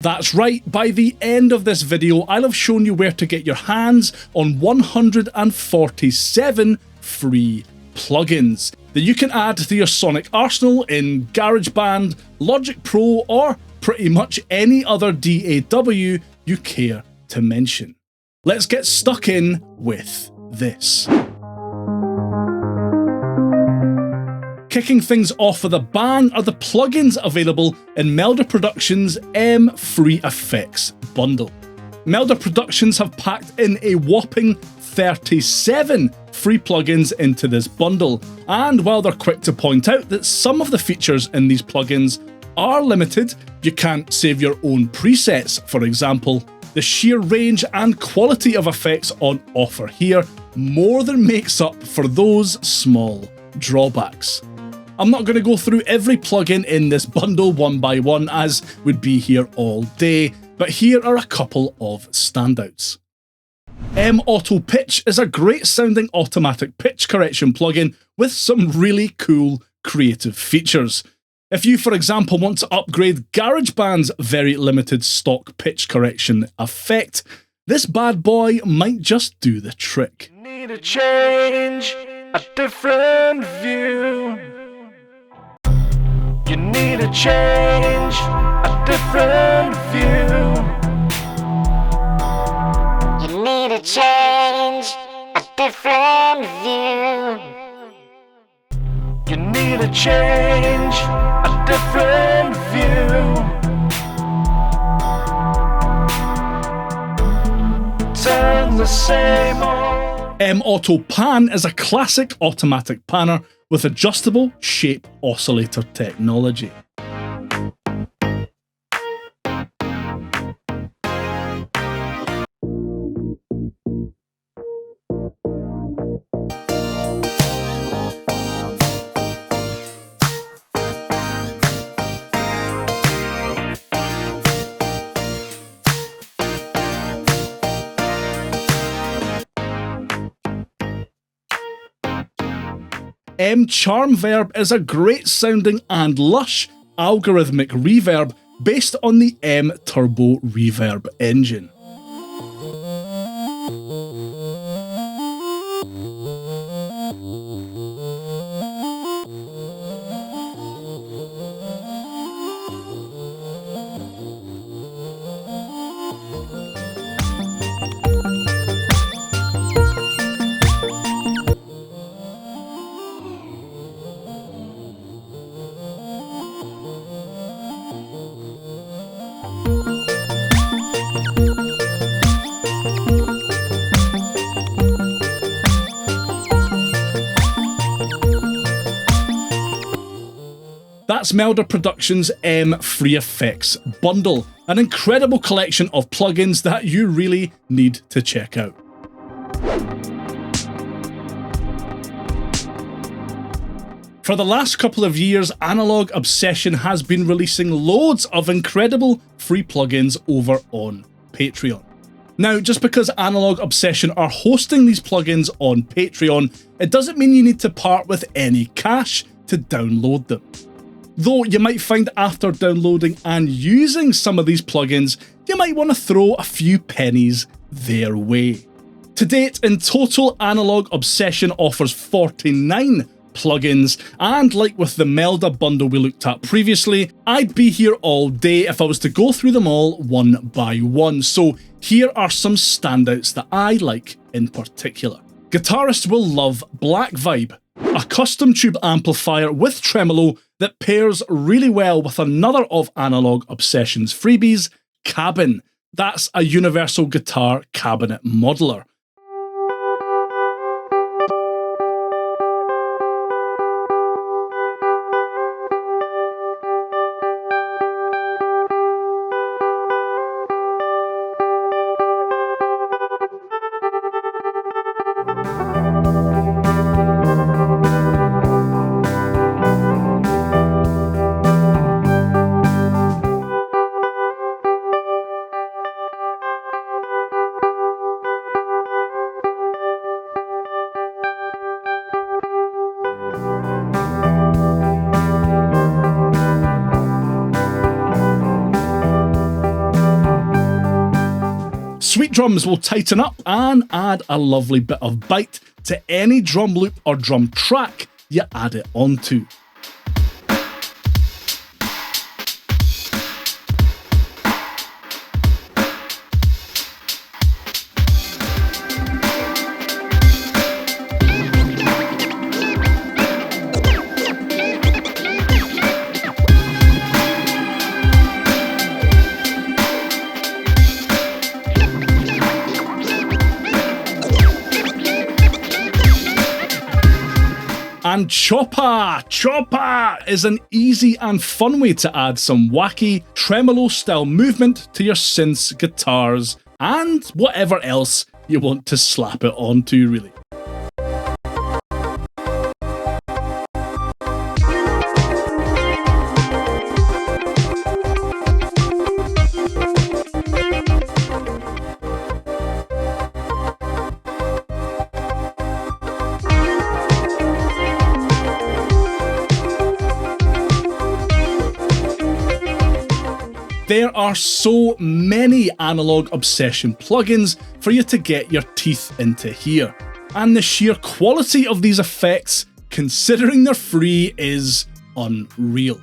That's right, by the end of this video, I'll have shown you where to get your hands on 147 free plugins that you can add to your sonic arsenal in GarageBand, Logic Pro, or pretty much any other DAW you care to mention. Let's get stuck in with this. Kicking things off with a bang are the plugins available in Melda Productions' M Free Effects bundle. Melda Productions have packed in a whopping 37 free plugins into this bundle, and while they're quick to point out that some of the features in these plugins are limited, you can't save your own presets, for example, the sheer range and quality of effects on offer here more than makes up for those small drawbacks. I'm not going to go through every plugin in this bundle one by one, as we'd be here all day, but here are a couple of standouts. M-Auto Pitch is a great sounding automatic pitch correction plugin with some really cool creative features. If you, for example, want to upgrade GarageBand's very limited stock pitch correction effect, this bad boy might just do the trick. Need a change, a different view. You need a change, a different view. You need a change, a different view. You need a change, a different view. Turn the same old. M-Auto Pan is a classic automatic panner with adjustable shape oscillator technology. M-Charm Verb is a great sounding and lush algorithmic reverb based on the M-Turbo Reverb engine. That's Melda Productions' M Free Effects bundle, an incredible collection of plugins that you really need to check out. For the last couple of years, Analog Obsession has been releasing loads of incredible free plugins over on Patreon. Now, just because Analog Obsession are hosting these plugins on Patreon, it doesn't mean you need to part with any cash to download them. Though you might find after downloading and using some of these plugins, you might want to throw a few pennies their way. To date, in total, Analog Obsession offers 49 plugins, and like with the Melda bundle we looked at previously, I'd be here all day if I was to go through them all one by one, so here are some standouts that I like in particular. Guitarists will love Black Vibe, a custom tube amplifier with tremolo that pairs really well with another of Analog Obsession's freebies, Cabin. That's a universal guitar cabinet modeler. Sweet drums will tighten up and add a lovely bit of bite to any drum loop or drum track you add it onto. And choppa! Choppa is an easy and fun way to add some wacky, tremolo-style movement to your synths, guitars, and whatever else you want to slap it onto, really. There are so many Analog Obsession plugins for you to get your teeth into here, and the sheer quality of these effects, considering they're free, is unreal.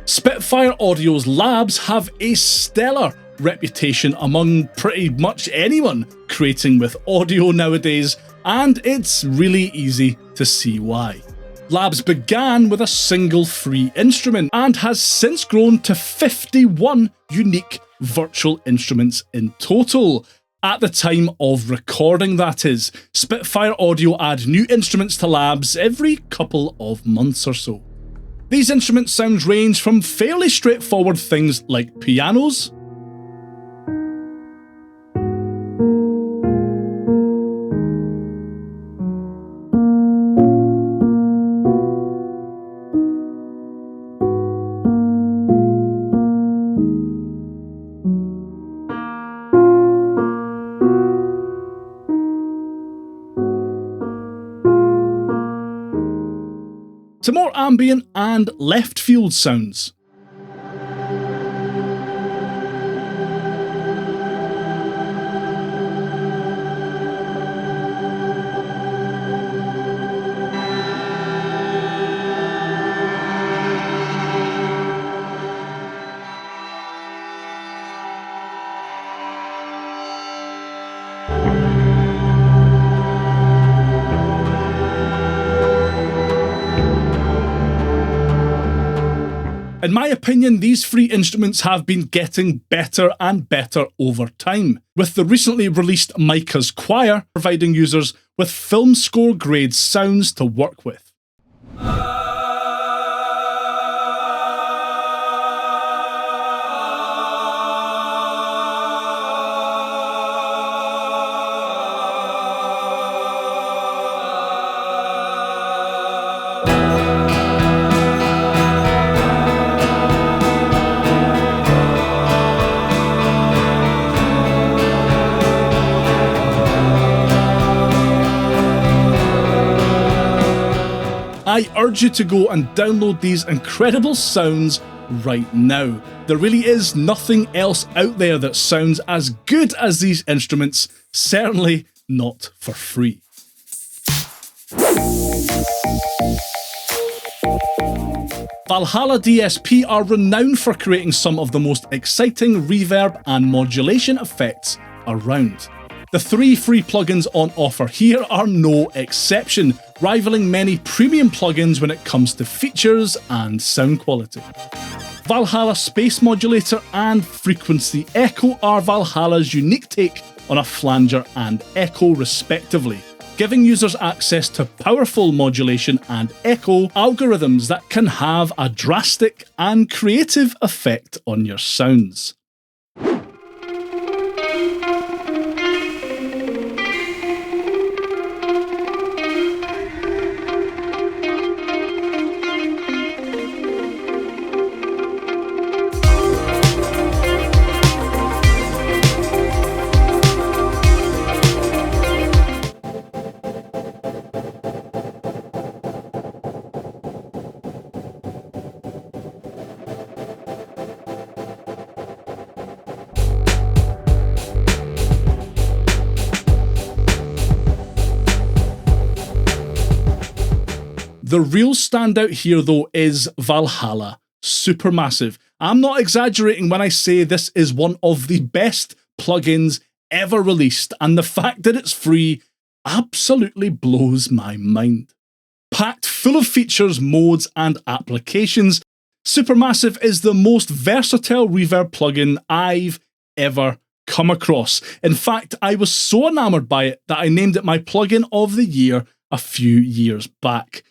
Spitfire Audio's labs have a stellar reputation among pretty much anyone creating with audio nowadays, and it's really easy to see why. Labs began with a single free instrument and has since grown to 51 unique virtual instruments in total. At the time of recording, that is. Spitfire Audio add new instruments to labs every couple of months or so. These instrument sounds range from fairly straightforward things like pianos, to more ambient and left field sounds. In my opinion, these free instruments have been getting better and better over time, with the recently released Micah's Choir providing users with film score grade sounds to work with. I urge you to go and download these incredible sounds right now. There really is nothing else out there that sounds as good as these instruments, certainly not for free. Valhalla DSP are renowned for creating some of the most exciting reverb and modulation effects around. The 3 free plugins on offer here are no exception, rivaling many premium plugins when it comes to features and sound quality. Valhalla Space Modulator and Frequency Echo are Valhalla's unique take on a flanger and echo respectively, giving users access to powerful modulation and echo algorithms that can have a drastic and creative effect on your sounds. The real standout here though is Valhalla Supermassive. I'm not exaggerating when I say this is one of the best plugins ever released, and the fact that it's free absolutely blows my mind. Packed full of features, modes, and applications, Supermassive is the most versatile reverb plugin I've ever come across. In fact, I was so enamored by it that I named it my plugin of the year a few years back.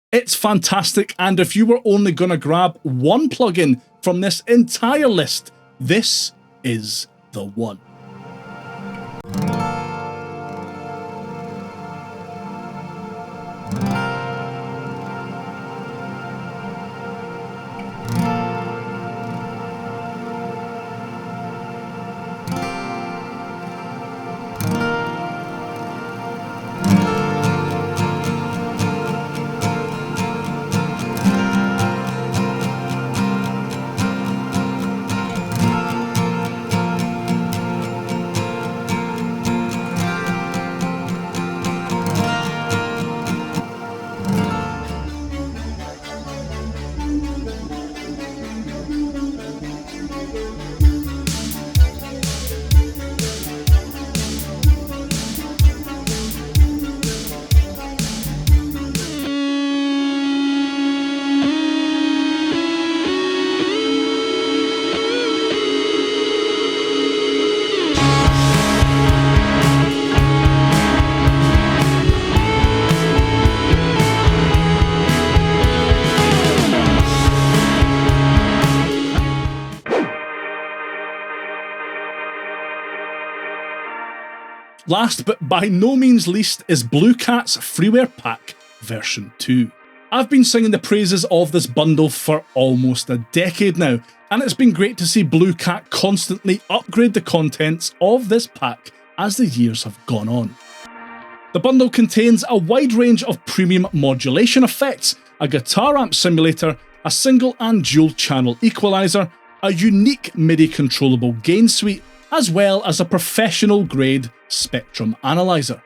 It's fantastic, and if you were only going to grab one plugin from this entire list, this is the one. Last but by no means least is Blue Cat's Freeware Pack version 2. I've been singing the praises of this bundle for almost a decade now, and it's been great to see Blue Cat constantly upgrade the contents of this pack as the years have gone on. The bundle contains a wide range of premium modulation effects, a guitar amp simulator, a single and dual channel equaliser, a unique MIDI controllable gain suite, as well as a professional grade spectrum analyzer.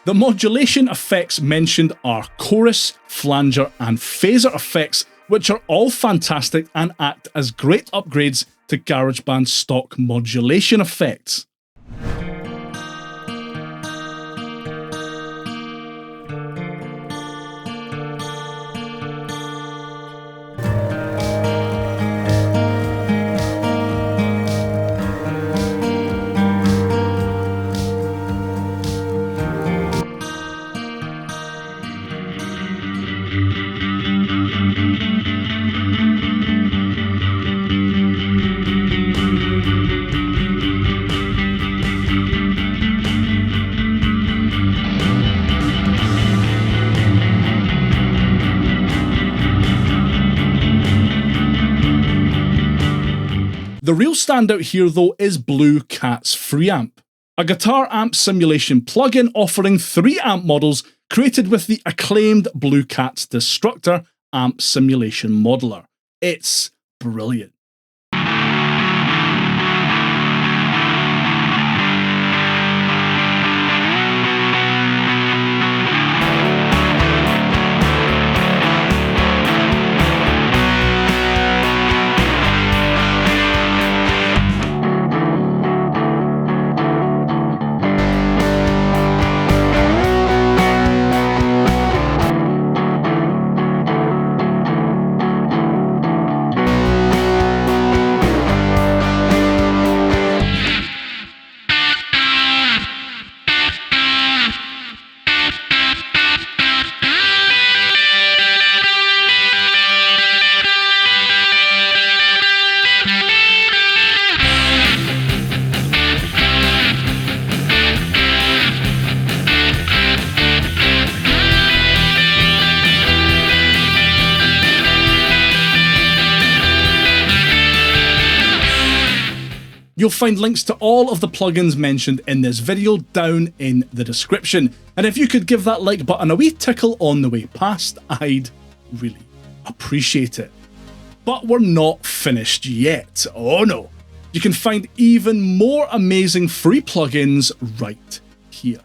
The modulation effects mentioned are chorus, flanger and phaser effects, which are all fantastic and act as great upgrades to GarageBand stock modulation effects. The real standout here though is Blue Cat's Freeamp, a guitar amp simulation plugin offering 3 amp models created with the acclaimed Blue Cat's Destructor amp simulation modeler. It's brilliant. You'll find links to all of the plugins mentioned in this video down in the description, and if you could give that like button a wee tickle on the way past, I'd really appreciate it. But we're not finished yet, oh no. You can find even more amazing free plugins right here.